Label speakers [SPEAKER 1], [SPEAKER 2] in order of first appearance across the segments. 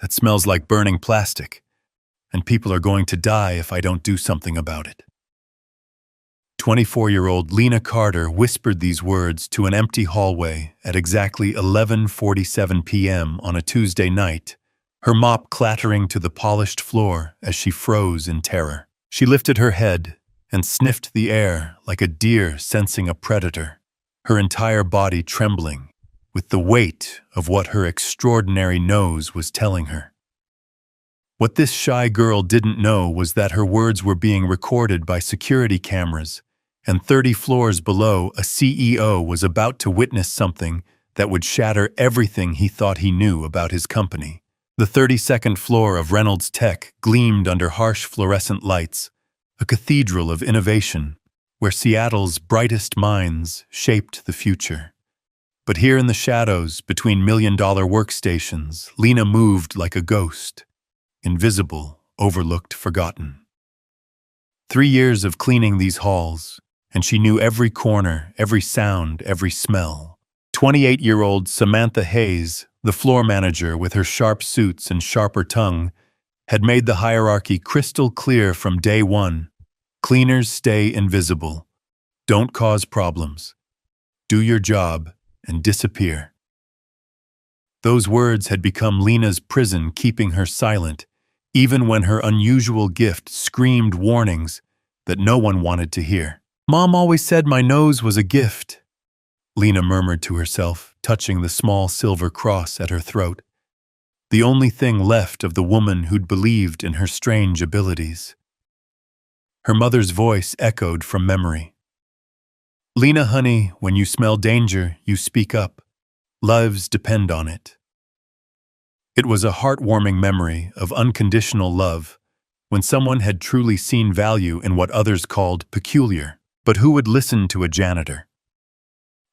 [SPEAKER 1] That smells like burning plastic, and people are going to die if I don't do something about it." 24-year-old Lena Carter whispered these words to an empty hallway at exactly 11:47 p.m. on a Tuesday night, her mop clattering to the polished floor as she froze in terror. She lifted her head and sniffed the air like a deer sensing a predator, her entire body trembling with the weight of what her extraordinary nose was telling her. What this shy girl didn't know was that her words were being recorded by security cameras, and 30 floors below, a CEO was about to witness something that would shatter everything he thought he knew about his company. The 32nd floor of Reynolds Tech gleamed under harsh fluorescent lights, a cathedral of innovation, where Seattle's brightest minds shaped the future. But here in the shadows, between million-dollar workstations, Lena moved like a ghost, invisible, overlooked, forgotten. 3 years of cleaning these halls, and she knew every corner, every sound, every smell. 28-year-old Samantha Hayes, the floor manager with her sharp suits and sharper tongue, had made the hierarchy crystal clear from day one. Cleaners stay invisible. Don't cause problems. Do your job and disappear. Those words had become Lena's prison, keeping her silent, even when her unusual gift screamed warnings that no one wanted to hear. "Mom always said my nose was a gift," Lena murmured to herself, touching the small silver cross at her throat, the only thing left of the woman who'd believed in her strange abilities. Her mother's voice echoed from memory. "Lena, honey, when you smell danger, you speak up. Lives depend on it." It was a heartwarming memory of unconditional love, when someone had truly seen value in what others called peculiar. But who would listen to a janitor?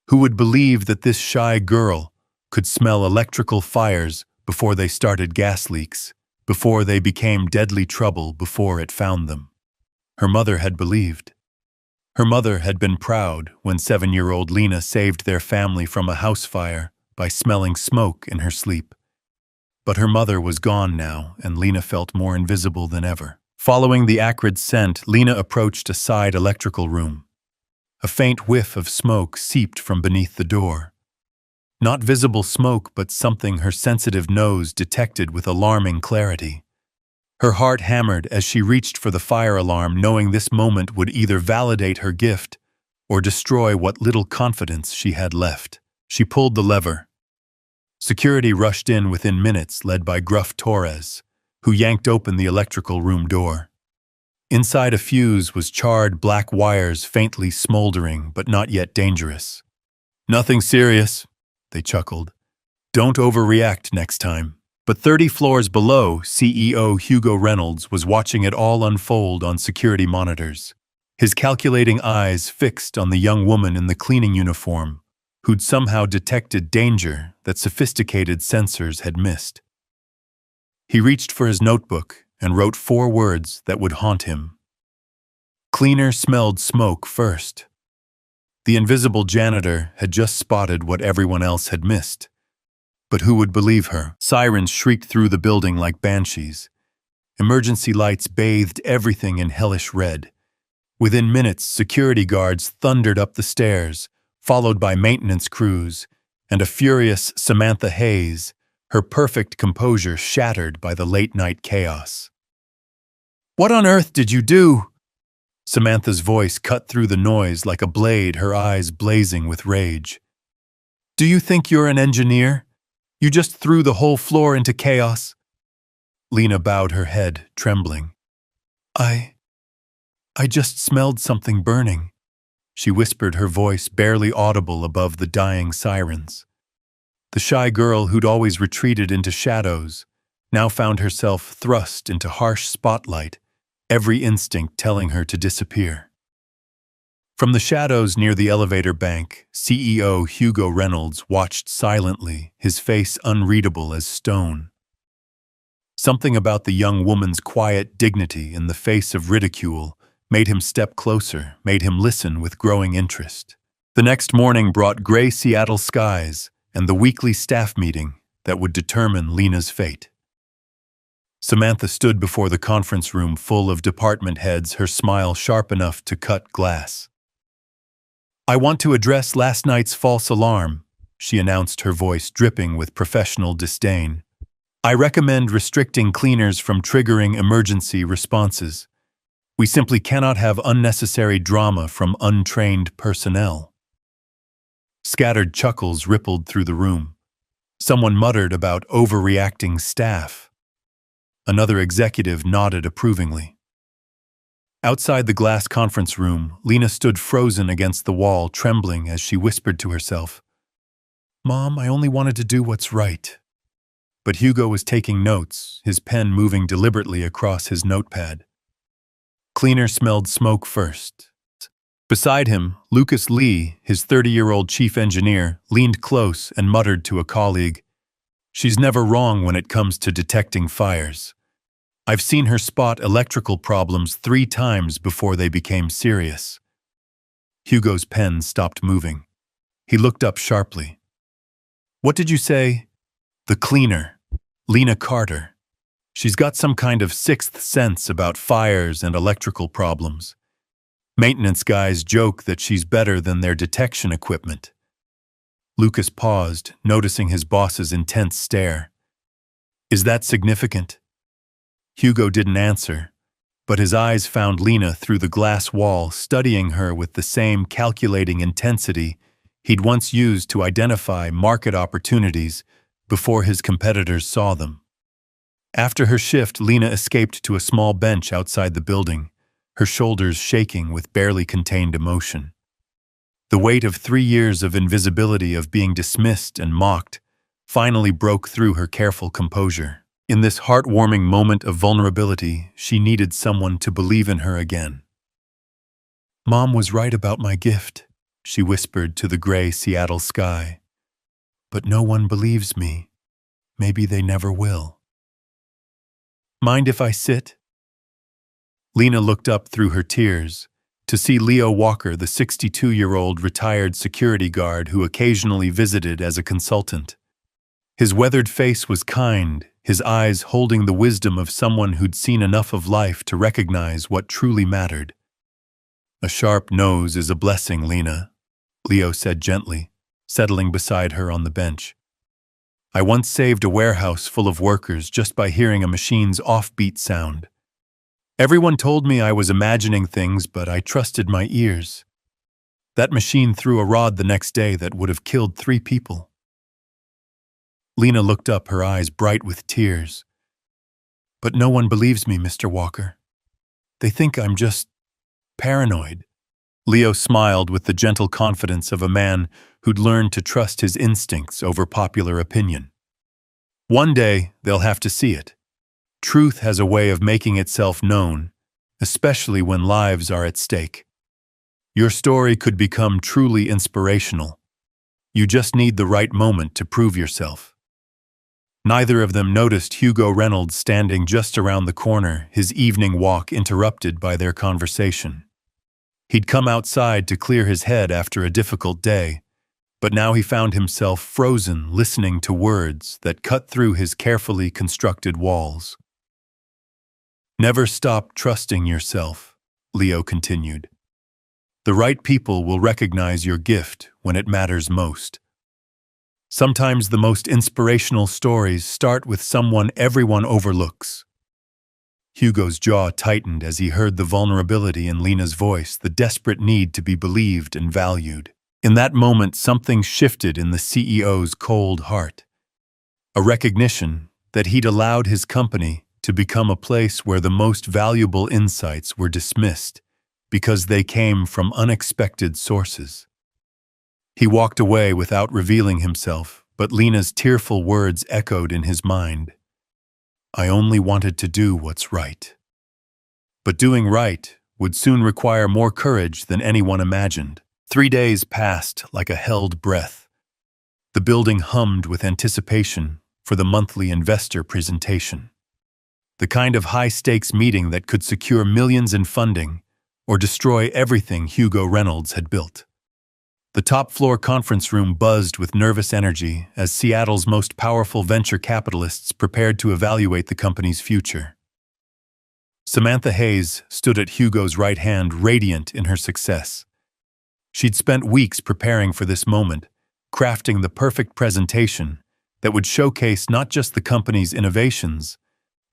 [SPEAKER 1] Who would believe that this shy girl could smell electrical fires before they started gas leaks, before they became deadly trouble, before it found them? Her mother had believed. Her mother had been proud when 7-year-old Lena saved their family from a house fire by smelling smoke in her sleep. But her mother was gone now, and Lena felt more invisible than ever. Following the acrid scent, Lena approached a side electrical room. A faint whiff of smoke seeped from beneath the door. Not visible smoke, but something her sensitive nose detected with alarming clarity. Her heart hammered as she reached for the fire alarm, knowing this moment would either validate her gift or destroy what little confidence she had left. She pulled the lever. Security rushed in within minutes, led by gruff Torres, who yanked open the electrical room door. Inside a fuse was charred black wires faintly smoldering, but not yet dangerous. "Nothing serious," they chuckled. "Don't overreact next time." But 30 floors below, CEO Hugo Reynolds was watching it all unfold on security monitors, his calculating eyes fixed on the young woman in the cleaning uniform, who'd somehow detected danger that sophisticated sensors had missed. He reached for his notebook and wrote 4 words that would haunt him. Cleaner smelled smoke first. The invisible janitor had just spotted what everyone else had missed. But who would believe her? Sirens shrieked through the building like banshees. Emergency lights bathed everything in hellish red. Within minutes, security guards thundered up the stairs, followed by maintenance crews, and a furious Samantha Hayes, her perfect composure shattered by the late-night chaos. "What on earth did you do?" Samantha's voice cut through the noise like a blade, her eyes blazing with rage. "Do you think you're an engineer? You just threw the whole floor into chaos." Lena bowed her head, trembling. I just smelled something burning," she whispered, her voice barely audible above the dying sirens. The shy girl who'd always retreated into shadows now found herself thrust into harsh spotlight, every instinct telling her to disappear. From the shadows near the elevator bank, CEO Hugo Reynolds watched silently, his face unreadable as stone. Something about the young woman's quiet dignity in the face of ridicule made him step closer, made him listen with growing interest. The next morning brought gray Seattle skies and the weekly staff meeting that would determine Lena's fate. Samantha stood before the conference room full of department heads, her smile sharp enough to cut glass. "I want to address last night's false alarm," she announced, her voice dripping with professional disdain. "I recommend restricting cleaners from triggering emergency responses. We simply cannot have unnecessary drama from untrained personnel." Scattered chuckles rippled through the room. Someone muttered about overreacting staff. Another executive nodded approvingly. Outside the glass conference room, Lena stood frozen against the wall, trembling as she whispered to herself, "Mom, I only wanted to do what's right." But Hugo was taking notes, his pen moving deliberately across his notepad. Cleaner smelled smoke first. Beside him, Lucas Lee, his 30-year-old chief engineer, leaned close and muttered to a colleague, "She's never wrong when it comes to detecting fires. I've seen her spot electrical problems 3 times before they became serious." Hugo's pen stopped moving. He looked up sharply. "What did you say?" "The cleaner, Lena Carter. She's got some kind of sixth sense about fires and electrical problems. Maintenance guys joke that she's better than their detection equipment." Lucas paused, noticing his boss's intense stare. "Is that significant?" Hugo didn't answer, but his eyes found Lena through the glass wall, studying her with the same calculating intensity he'd once used to identify market opportunities before his competitors saw them. After her shift, Lena escaped to a small bench outside the building, her shoulders shaking with barely contained emotion. The weight of 3 years of invisibility, of being dismissed and mocked, finally broke through her careful composure. In this heartwarming moment of vulnerability, she needed someone to believe in her again. "Mom was right about my gift," she whispered to the gray Seattle sky. "But no one believes me. Maybe they never will." "Mind if I sit?" Lena looked up through her tears to see Leo Walker, the 62-year-old retired security guard who occasionally visited as a consultant. His weathered face was kind, his eyes holding the wisdom of someone who'd seen enough of life to recognize what truly mattered. "A sharp nose is a blessing, Lena," Leo said gently, settling beside her on the bench. "I once saved a warehouse full of workers just by hearing a machine's offbeat sound. Everyone told me I was imagining things, but I trusted my ears. That machine threw a rod the next day that would have killed 3 people. Lena looked up, her eyes bright with tears. "But no one believes me, Mr. Walker. They think I'm just paranoid." Leo smiled with the gentle confidence of a man who'd learned to trust his instincts over popular opinion. "One day, they'll have to see it. Truth has a way of making itself known, especially when lives are at stake. Your story could become truly inspirational. You just need the right moment to prove yourself." Neither of them noticed Hugo Reynolds standing just around the corner, his evening walk interrupted by their conversation. He'd come outside to clear his head after a difficult day, but now he found himself frozen, listening to words that cut through his carefully constructed walls. "Never stop trusting yourself," Leo continued. "The right people will recognize your gift when it matters most. Sometimes the most inspirational stories start with someone everyone overlooks." Hugo's jaw tightened as he heard the vulnerability in Lena's voice, the desperate need to be believed and valued. In that moment, something shifted in the CEO's cold heart. A recognition that he'd allowed his company to become a place where the most valuable insights were dismissed because they came from unexpected sources. He walked away without revealing himself, but Lena's tearful words echoed in his mind. "I only wanted to do what's right." But doing right would soon require more courage than anyone imagined. 3 days passed like a held breath. The building hummed with anticipation for the monthly investor presentation. The kind of high-stakes meeting that could secure millions in funding or destroy everything Hugo Reynolds had built. The top-floor conference room buzzed with nervous energy as Seattle's most powerful venture capitalists prepared to evaluate the company's future. Samantha Hayes stood at Hugo's right hand, radiant in her success. She'd spent weeks preparing for this moment, crafting the perfect presentation that would showcase not just the company's innovations,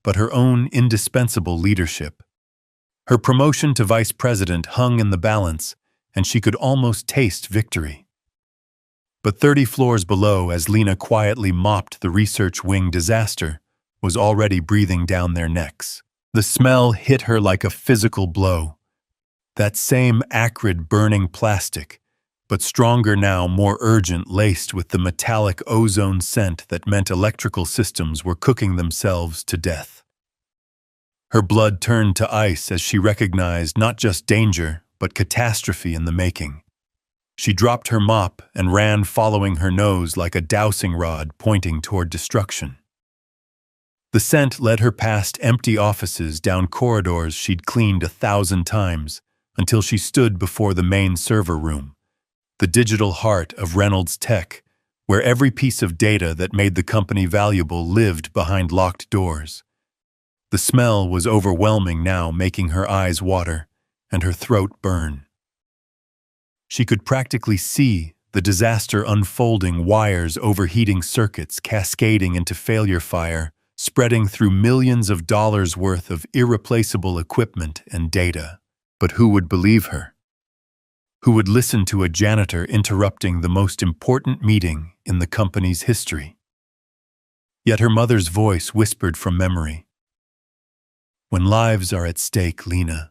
[SPEAKER 1] but her own indispensable leadership. Her promotion to vice president hung in the balance, and she could almost taste victory. But 30 floors below, as Lena quietly mopped the research wing, disaster was already breathing down their necks. The smell hit her like a physical blow. That same acrid, burning plastic, but stronger now, more urgent, laced with the metallic ozone scent that meant electrical systems were cooking themselves to death. Her blood turned to ice as she recognized not just danger, but catastrophe in the making. She dropped her mop and ran, following her nose like a dowsing rod pointing toward destruction. The scent led her past empty offices, down corridors she'd cleaned 1,000 times, until she stood before the main server room, the digital heart of Reynolds Tech, where every piece of data that made the company valuable lived behind locked doors. The smell was overwhelming now, making her eyes water and her throat burn. She could practically see the disaster unfolding, wires overheating, circuits cascading into failure fire, spreading through millions of dollars worth of irreplaceable equipment and data. But who would believe her? Who would listen to a janitor interrupting the most important meeting in the company's history? Yet her mother's voice whispered from memory. When lives are at stake, Lena,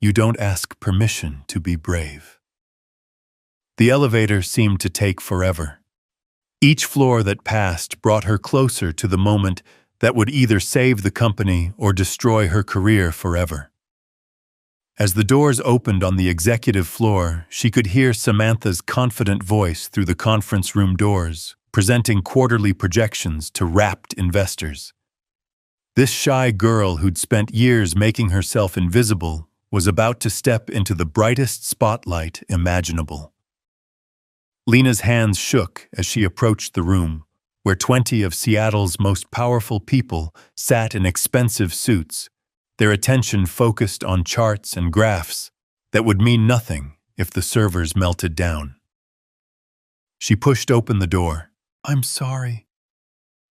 [SPEAKER 1] you don't ask permission to be brave. The elevator seemed to take forever. Each floor that passed brought her closer to the moment that would either save the company or destroy her career forever. As the doors opened on the executive floor, she could hear Samantha's confident voice through the conference room doors, presenting quarterly projections to rapt investors. This shy girl who'd spent years making herself invisible was about to step into the brightest spotlight imaginable. Lena's hands shook as she approached the room, where 20 of Seattle's most powerful people sat in expensive suits, their attention focused on charts and graphs that would mean nothing if the servers melted down. She pushed open the door. "I'm sorry,"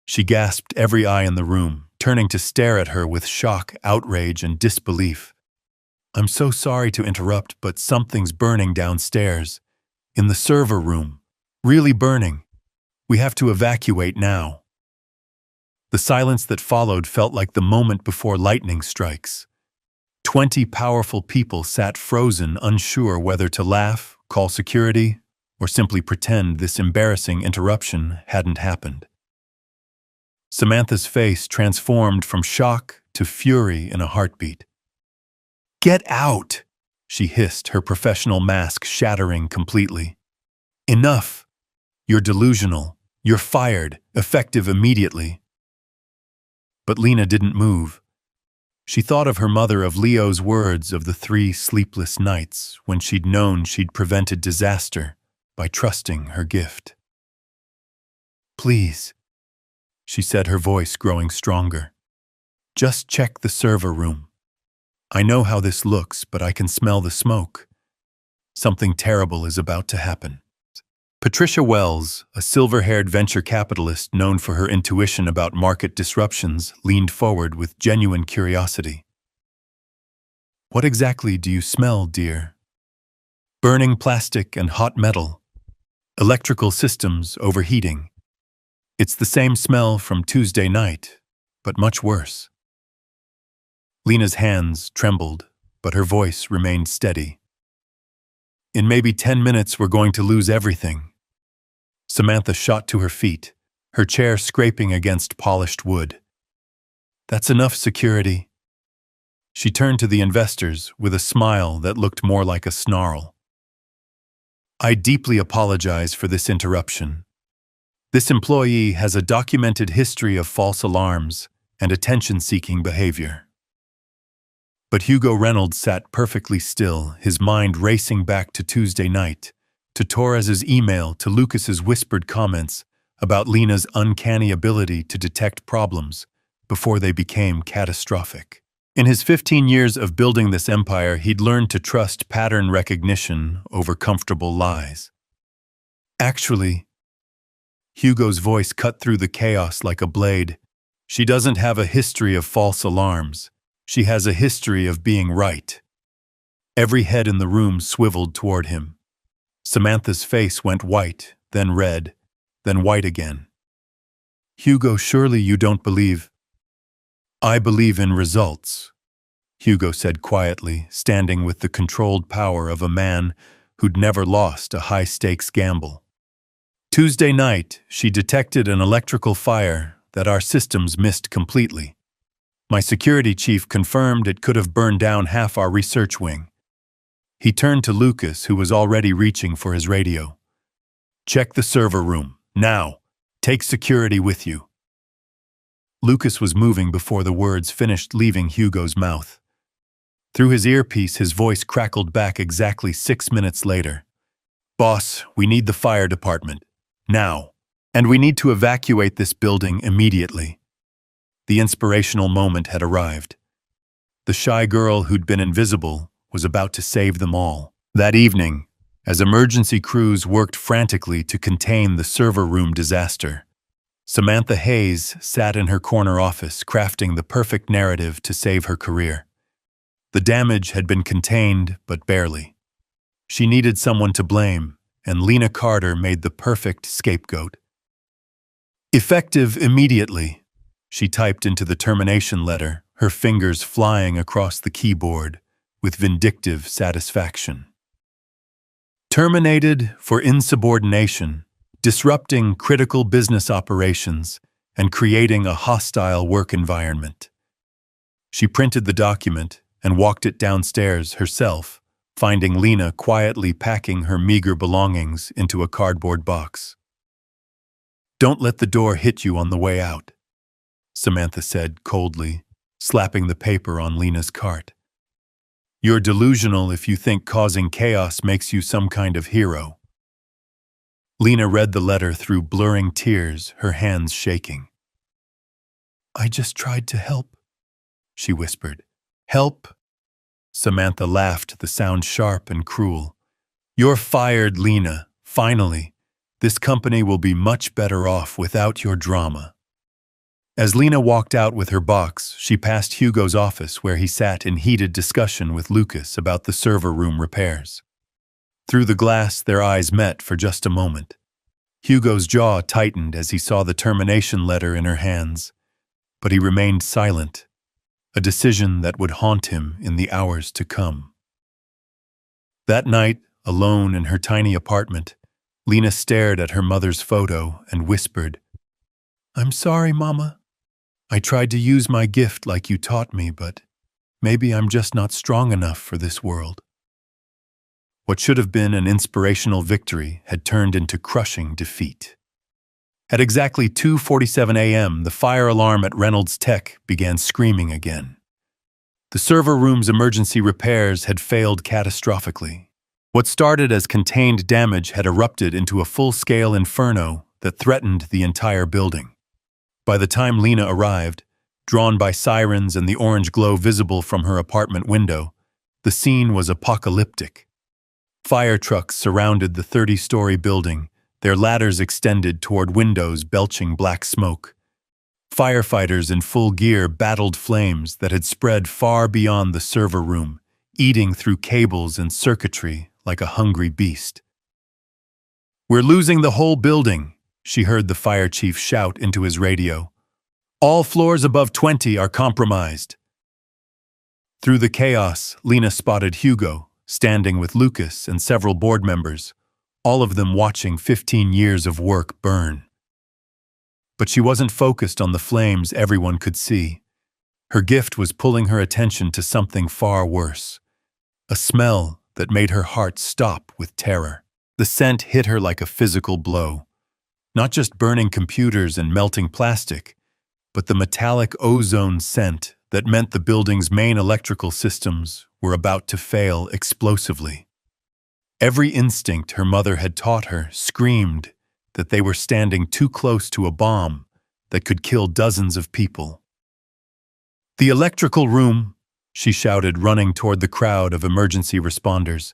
[SPEAKER 1] she gasped, every eye in the room turning to stare at her with shock, outrage, and disbelief. "I'm so sorry to interrupt, but something's burning downstairs. In the server room. Really burning. We have to evacuate now." The silence that followed felt like the moment before lightning strikes. 20 powerful people sat frozen, unsure whether to laugh, call security, or simply pretend this embarrassing interruption hadn't happened. Samantha's face transformed from shock to fury in a heartbeat. "Get out!" she hissed, her professional mask shattering completely. "Enough! You're delusional. You're fired, effective immediately." But Lena didn't move. She thought of her mother, of Leo's words of the 3 sleepless nights when she'd known she'd prevented disaster by trusting her gift. "Please," she said, her voice growing stronger. "Just check the server room. I know how this looks, but I can smell the smoke. Something terrible is about to happen." Patricia Wells, a silver-haired venture capitalist known for her intuition about market disruptions, leaned forward with genuine curiosity. "What exactly do you smell, dear?" "Burning plastic and hot metal. Electrical systems overheating. It's the same smell from Tuesday night, but much worse." Lena's hands trembled, but her voice remained steady. "In maybe 10 minutes, we're going to lose everything." Samantha shot to her feet, her chair scraping against polished wood. "That's enough, security." She turned to the investors with a smile that looked more like a snarl. "I deeply apologize for this interruption. This employee has a documented history of false alarms and attention-seeking behavior." But Hugo Reynolds sat perfectly still, his mind racing back to Tuesday night, to Torres's email to Lucas's whispered comments about Lena's uncanny ability to detect problems before they became catastrophic. In his 15 years of building this empire, he'd learned to trust pattern recognition over comfortable lies. Actually, Hugo's voice cut through the chaos like a blade. She doesn't have a history of false alarms. She has a history of being right. Every head in the room swiveled toward him. Samantha's face went white, then red, then white again. Hugo, surely you don't believe... I believe in results, Hugo said quietly, standing with the controlled power of a man who'd never lost a high-stakes gamble. Tuesday night, she detected an electrical fire that our systems missed completely. My security chief confirmed it could have burned down half our research wing. He turned to Lucas, who was already reaching for his radio. Check the server room, now. Take security with you. Lucas was moving before the words finished leaving Hugo's mouth. Through his earpiece, his voice crackled back exactly 6 minutes later. Boss, we need the fire department. Now. And we need to evacuate this building immediately. The inspirational moment had arrived. The shy girl who'd been invisible was about to save them all. That evening, as emergency crews worked frantically to contain the server room disaster, Samantha Hayes sat in her corner office crafting the perfect narrative to save her career. The damage had been contained, but barely. She needed someone to blame, and Lena Carter made the perfect scapegoat. Effective immediately, she typed into the termination letter, her fingers flying across the keyboard with vindictive satisfaction. Terminated for insubordination, disrupting critical business operations, and creating a hostile work environment. She printed the document and walked it downstairs herself, finding Lena quietly packing her meager belongings into a cardboard box. Don't let the door hit you on the way out, Samantha said coldly, slapping the paper on Lena's cart. You're delusional if you think causing chaos makes you some kind of hero. Lena read the letter through blurring tears, her hands shaking. I just tried to help, she whispered. Help? Samantha laughed, the sound sharp and cruel. You're fired, Lena. Finally. This company will be much better off without your drama. As Lena walked out with her box, she passed Hugo's office where he sat in heated discussion with Lucas about the server room repairs. Through the glass, their eyes met for just a moment. Hugo's jaw tightened as he saw the termination letter in her hands, but he remained silent, a decision that would haunt him in the hours to come. That night, alone in her tiny apartment, Lena stared at her mother's photo and whispered, I'm sorry, Mama. I tried to use my gift like you taught me, but maybe I'm just not strong enough for this world. What should have been an inspirational victory had turned into crushing defeat. At exactly 2:47 a.m., the fire alarm at Reynolds Tech began screaming again. The server room's emergency repairs had failed catastrophically. What started as contained damage had erupted into a full-scale inferno that threatened the entire building. By the time Lena arrived, drawn by sirens and the orange glow visible from her apartment window, the scene was apocalyptic. Fire trucks surrounded the 30-story building, their ladders extended toward windows belching black smoke. Firefighters in full gear battled flames that had spread far beyond the server room, eating through cables and circuitry like a hungry beast. We're losing the whole building, she heard the fire chief shout into his radio. All floors above 20 are compromised. Through the chaos, Lena spotted Hugo, standing with Lucas and several board members, all of them watching 15 years of work burn. But she wasn't focused on the flames everyone could see. Her gift was pulling her attention to something far worse. A smell that made her heart stop with terror. The scent hit her like a physical blow. Not just burning computers and melting plastic, but the metallic ozone scent that meant the building's main electrical systems were about to fail explosively. Every instinct her mother had taught her screamed that they were standing too close to a bomb that could kill dozens of people. "The electrical room," she shouted, running toward the crowd of emergency responders.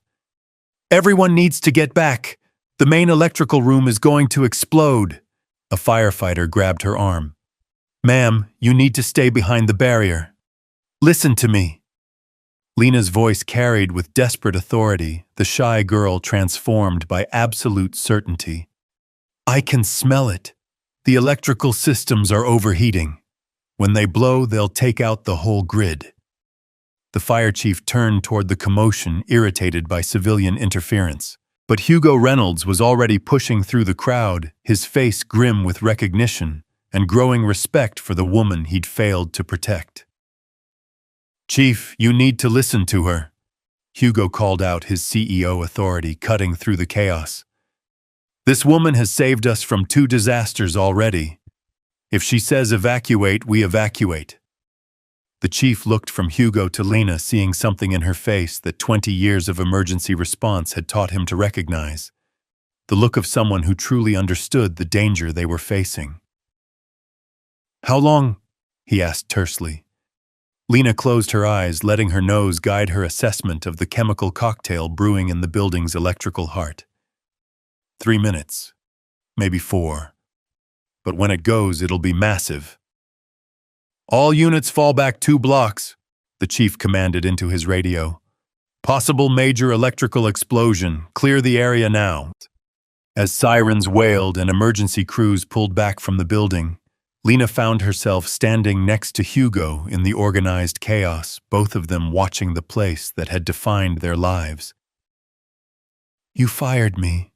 [SPEAKER 1] "Everyone needs to get back. The main electrical room is going to explode." A firefighter grabbed her arm. "Ma'am, you need to stay behind the barrier. Listen to me." Lena's voice carried with desperate authority, the shy girl transformed by absolute certainty. "I can smell it. The electrical systems are overheating. When they blow, they'll take out the whole grid." The fire chief turned toward the commotion, irritated by civilian interference. But Hugo Reynolds was already pushing through the crowd, his face grim with recognition and growing respect for the woman he'd failed to protect. "Chief, you need to listen to her," Hugo called out, his CEO authority cutting through the chaos. "This woman has saved us from 2 disasters already. If she says evacuate, we evacuate." The chief looked from Hugo to Lena, seeing something in her face that 20 years of emergency response had taught him to recognize. The look of someone who truly understood the danger they were facing. "How long?" he asked tersely. Lena closed her eyes, letting her nose guide her assessment of the chemical cocktail brewing in the building's electrical heart. 3 minutes. Maybe 4. But when it goes, it'll be massive. "All units fall back 2 blocks, the chief commanded into his radio. "Possible major electrical explosion. Clear the area now." As sirens wailed and emergency crews pulled back from the building, Lena found herself standing next to Hugo in the organized chaos, both of them watching the place that had defined their lives. "You fired me,"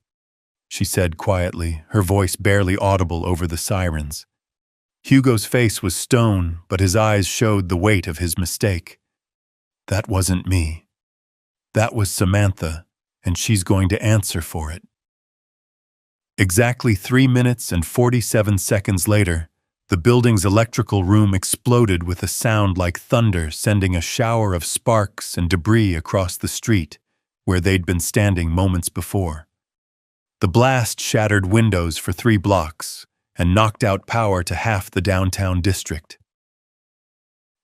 [SPEAKER 1] she said quietly, her voice barely audible over the sirens. Hugo's face was stone, but his eyes showed the weight of his mistake. "That wasn't me. That was Samantha, and she's going to answer for it." Exactly 3 minutes and 47 seconds later, the building's electrical room exploded with a sound like thunder, sending a shower of sparks and debris across the street where they'd been standing moments before. The blast shattered windows for 3 blocks and knocked out power to half the downtown district.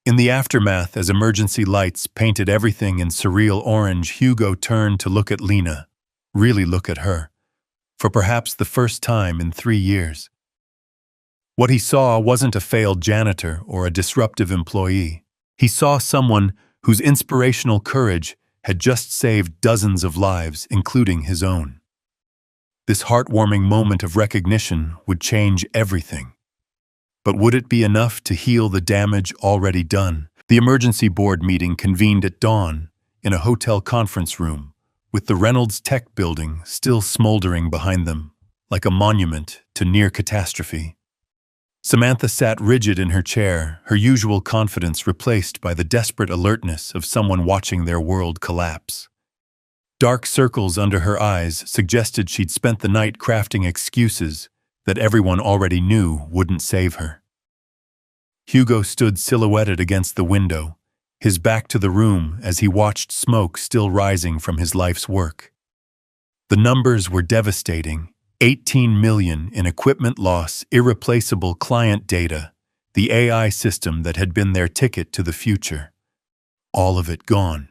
[SPEAKER 1] In the aftermath, as emergency lights painted everything in surreal orange, Hugo turned to look at Lena, really look at her, for perhaps the first time in 3 years. What he saw wasn't a failed janitor or a disruptive employee. He saw someone whose inspirational courage had just saved dozens of lives, including his own. This heartwarming moment of recognition would change everything. But would it be enough to heal the damage already done? The emergency board meeting convened at dawn in a hotel conference room, with the Reynolds Tech building still smoldering behind them, like a monument to near catastrophe. Samantha sat rigid in her chair, her usual confidence replaced by the desperate alertness of someone watching their world collapse. Dark circles under her eyes suggested she'd spent the night crafting excuses that everyone already knew wouldn't save her. Hugo stood silhouetted against the window, his back to the room as he watched smoke still rising from his life's work. The numbers were devastating. 18 million in equipment loss, irreplaceable client data, the AI system that had been their ticket to the future. All of it gone.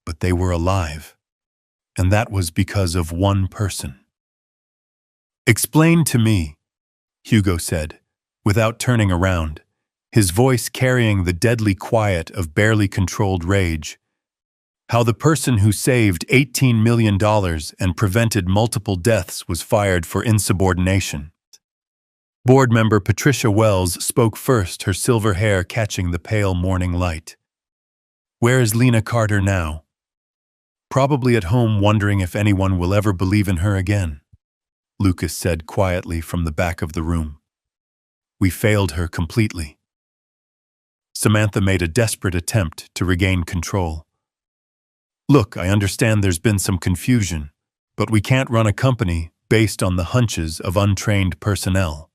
[SPEAKER 1] But they were alive, and that was because of one person. "Explain to me," Hugo said, without turning around, his voice carrying the deadly quiet of barely controlled rage, "how the person who saved $18 million and prevented multiple deaths was fired for insubordination." Board member Patricia Wells spoke first, her silver hair catching the pale morning light. "Where is Lena Carter now?" "Probably at home, wondering if anyone will ever believe in her again," Lucas said quietly from the back of the room. "We failed her completely." Samantha made a desperate attempt to regain control. "Look, I understand there's been some confusion, but we can't run a company based on the hunches of untrained personnel."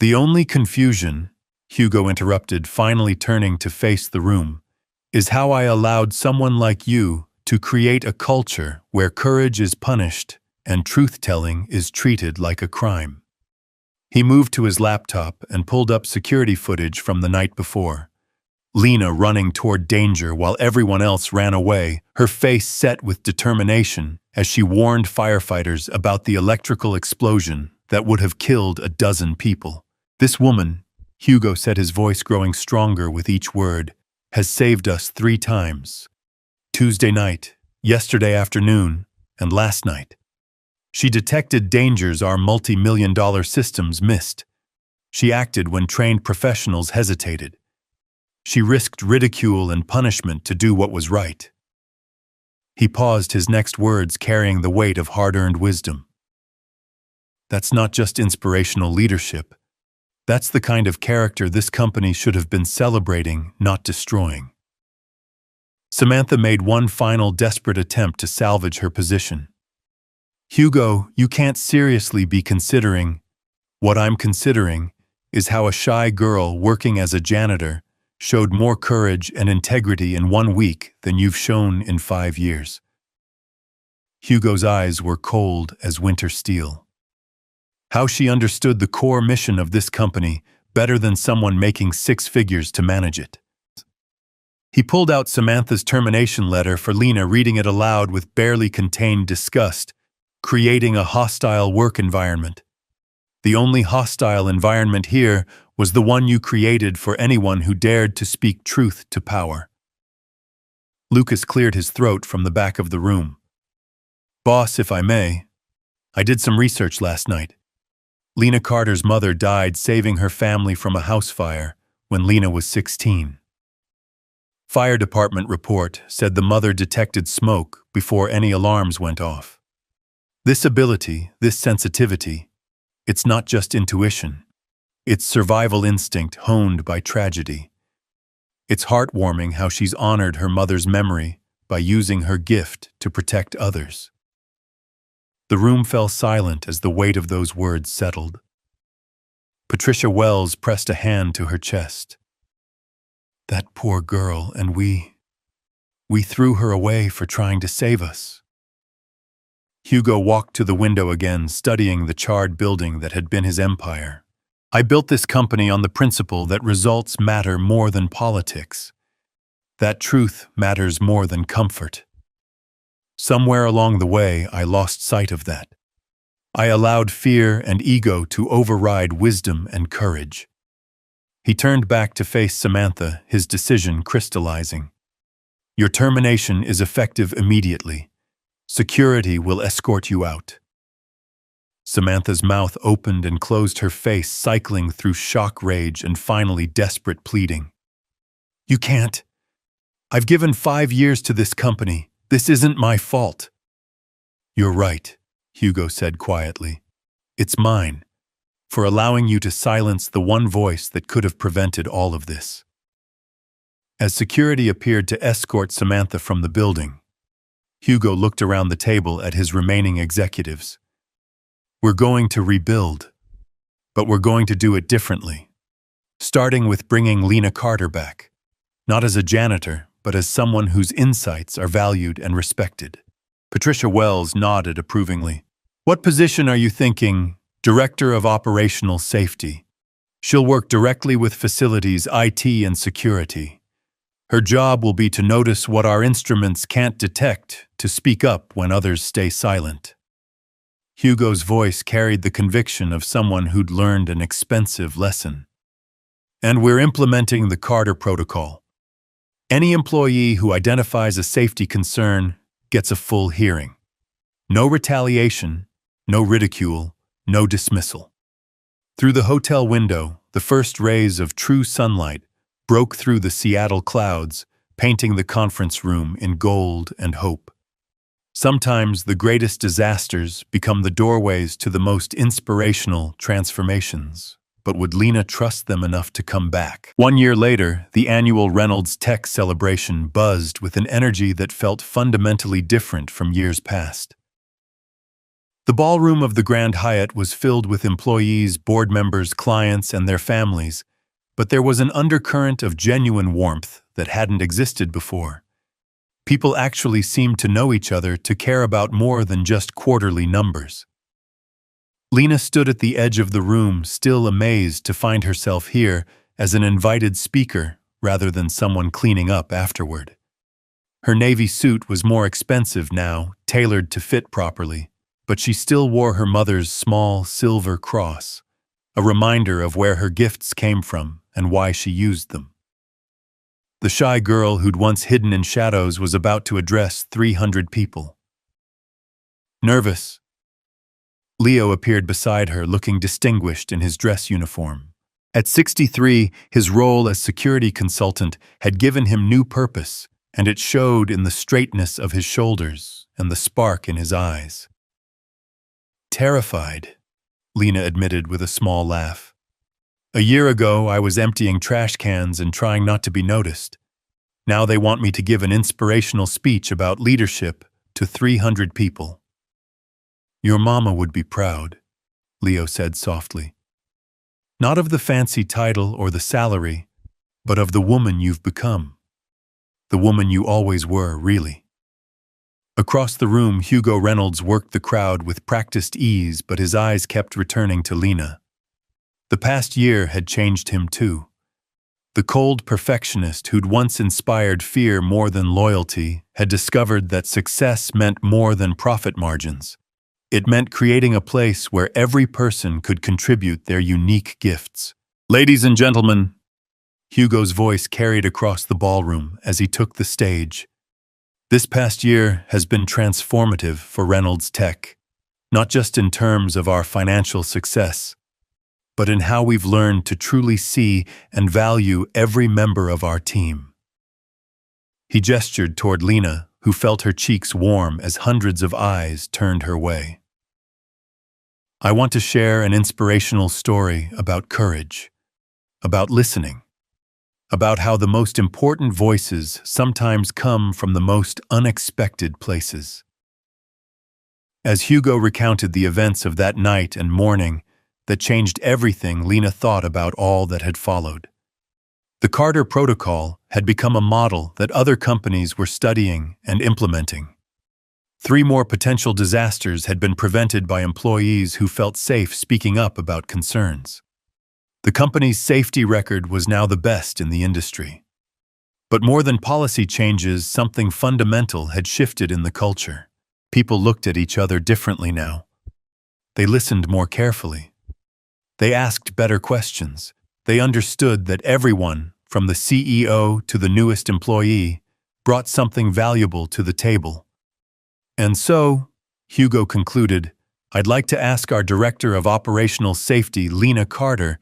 [SPEAKER 1] "The only confusion," Hugo interrupted, finally turning to face the room, "is how I allowed someone like you to create a culture where courage is punished and truth-telling is treated like a crime. He moved to his laptop and pulled up security footage from the night before. Lena running toward danger while everyone else ran away, her face set with determination as she warned firefighters about the electrical explosion that would have killed a dozen people. This woman, Hugo said, his voice growing stronger with each word, has saved us 3 times. Tuesday night, yesterday afternoon, and last night. She detected dangers our multi-million-dollar systems missed. She acted when trained professionals hesitated. She risked ridicule and punishment to do what was right. He paused, his next words carrying the weight of hard-earned wisdom. That's not just inspirational leadership. That's the kind of character this company should have been celebrating, not destroying. Samantha made one final desperate attempt to salvage her position. Hugo, you can't seriously be considering. What I'm considering is how a shy girl working as a janitor showed more courage and integrity in 1 week than you've shown in 5 years. Hugo's eyes were cold as winter steel. How she understood the core mission of this company better than someone making 6 figures to manage it. He pulled out Samantha's termination letter for Lena, reading it aloud with barely contained disgust, creating a hostile work environment. The only hostile environment here was the one you created for anyone who dared to speak truth to power. Lucas cleared his throat from the back of the room. Boss, if I may, I did some research last night. Lena Carter's mother died saving her family from a house fire when Lena was 16. Fire department report said the mother detected smoke before any alarms went off. This ability, this sensitivity, it's not just intuition. It's survival instinct honed by tragedy. It's heartwarming how she's honored her mother's memory by using her gift to protect others. The room fell silent as the weight of those words settled. Patricia Wells pressed a hand to her chest. That poor girl, and we threw her away for trying to save us. Hugo walked to the window again, studying the charred building that had been his empire. I built this company on the principle that results matter more than politics. That truth matters more than comfort. Somewhere along the way, I lost sight of that. I allowed fear and ego to override wisdom and courage. He turned back to face Samantha, his decision crystallizing. Your termination is effective immediately. Security will escort you out. Samantha's mouth opened and closed, her face cycling through shock, rage, and finally desperate pleading. You can't. I've given 5 years to this company. This isn't my fault. You're right, Hugo said quietly. It's mine, for allowing you to silence the one voice that could have prevented all of this. As security appeared to escort Samantha from the building, Hugo looked around the table at his remaining executives. We're going to rebuild, but we're going to do it differently, starting with bringing Lena Carter back, not as a janitor, but as someone whose insights are valued and respected. Patricia Wells nodded approvingly. What position are you thinking? Director of Operational Safety. She'll work directly with facilities, IT, and security. Her job will be to notice what our instruments can't detect, to speak up when others stay silent. Hugo's voice carried the conviction of someone who'd learned an expensive lesson. And we're implementing the Carter Protocol. Any employee who identifies a safety concern gets a full hearing. No retaliation, no ridicule, no dismissal. Through the hotel window, the first rays of true sunlight broke through the Seattle clouds, painting the conference room in gold and hope. Sometimes the greatest disasters become the doorways to the most inspirational transformations. But would Lena trust them enough to come back? 1 year later, the annual Reynolds Tech celebration buzzed with an energy that felt fundamentally different from years past. The ballroom of the Grand Hyatt was filled with employees, board members, clients, and their families, but there was an undercurrent of genuine warmth that hadn't existed before. People actually seemed to know each other, to care about more than just quarterly numbers. Lena stood at the edge of the room, still amazed to find herself here as an invited speaker rather than someone cleaning up afterward. Her navy suit was more expensive now, tailored to fit properly, but she still wore her mother's small silver cross, a reminder of where her gifts came from and why she used them. The shy girl who'd once hidden in shadows was about to address 300 people. Nervous, Leo appeared beside her, looking distinguished in his dress uniform. At 63, his role as security consultant had given him new purpose, and it showed in the straightness of his shoulders and the spark in his eyes. Terrified, Lena admitted with a small laugh. A year ago, I was emptying trash cans and trying not to be noticed. Now they want me to give an inspirational speech about leadership to 300 people. Your mama would be proud, Leo said softly. Not of the fancy title or the salary, but of the woman you've become. The woman you always were, really. Across the room, Hugo Reynolds worked the crowd with practiced ease, but his eyes kept returning to Lena. The past year had changed him too. The cold perfectionist who'd once inspired fear more than loyalty had discovered that success meant more than profit margins. It meant creating a place where every person could contribute their unique gifts. Ladies and gentlemen, Hugo's voice carried across the ballroom as he took the stage. This past year has been transformative for Reynolds Tech, not just in terms of our financial success, but in how we've learned to truly see and value every member of our team. He gestured toward Lena, who felt her cheeks warm as hundreds of eyes turned her way. I want to share an inspirational story about courage, about listening, about how the most important voices sometimes come from the most unexpected places. As Hugo recounted the events of that night and morning that changed everything, Lena thought about all that had followed. The Carter Protocol had become a model that other companies were studying and implementing. 3 more potential disasters had been prevented by employees who felt safe speaking up about concerns. The company's safety record was now the best in the industry. But more than policy changes, something fundamental had shifted in the culture. People looked at each other differently now. They listened more carefully. They asked better questions. They understood that everyone, from the CEO to the newest employee, brought something valuable to the table. And so, Hugo concluded, I'd like to ask our Director of Operational Safety, Lena Carter,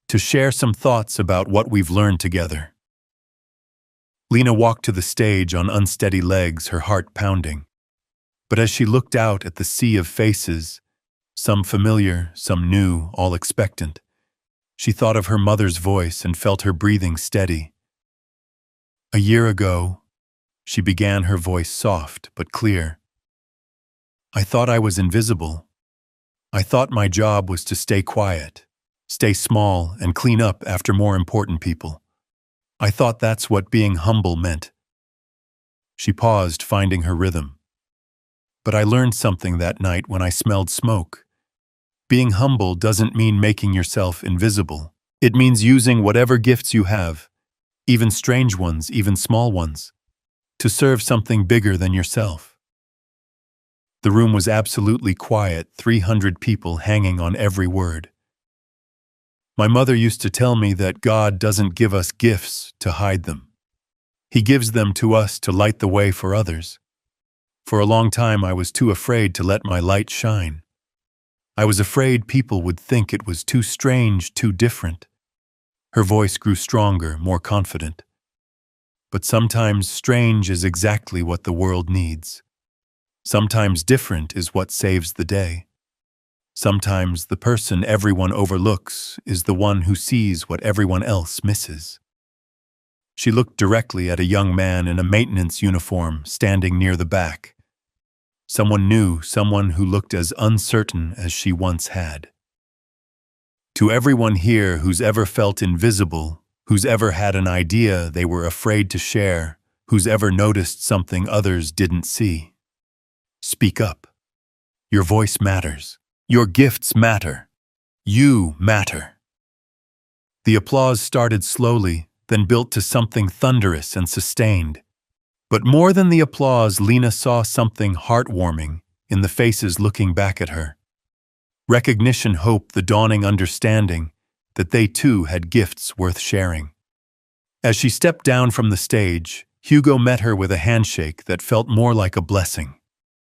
[SPEAKER 1] to share some thoughts about what we've learned together. Lena walked to the stage on unsteady legs, her heart pounding. But as she looked out at the sea of faces, some familiar, some new, all expectant, she thought of her mother's voice and felt her breathing steady. A year ago, she began, her voice soft but clear. I thought I was invisible. I thought my job was to stay quiet, stay small, and clean up after more important people. I thought that's what being humble meant. She paused, finding her rhythm. But I learned something that night when I smelled smoke. Being humble doesn't mean making yourself invisible. It means using whatever gifts you have, even strange ones, even small ones, to serve something bigger than yourself. The room was absolutely quiet, 300 people hanging on every word. My mother used to tell me that God doesn't give us gifts to hide them. He gives them to us to light the way for others. For a long time, I was too afraid to let my light shine. I was afraid people would think it was too strange, too different. Her voice grew stronger, more confident. But sometimes strange is exactly what the world needs. Sometimes different is what saves the day. Sometimes the person everyone overlooks is the one who sees what everyone else misses. She looked directly at a young man in a maintenance uniform standing near the back. Someone new, someone who looked as uncertain as she once had. To everyone here who's ever felt invisible, who's ever had an idea they were afraid to share, who's ever noticed something others didn't see. Speak up. Your voice matters. Your gifts matter. You matter. The applause started slowly, then built to something thunderous and sustained. But more than the applause, Lena saw something heartwarming in the faces looking back at her. Recognition, hope, the dawning understanding that they too had gifts worth sharing. As she stepped down from the stage, Hugo met her with a handshake that felt more like a blessing.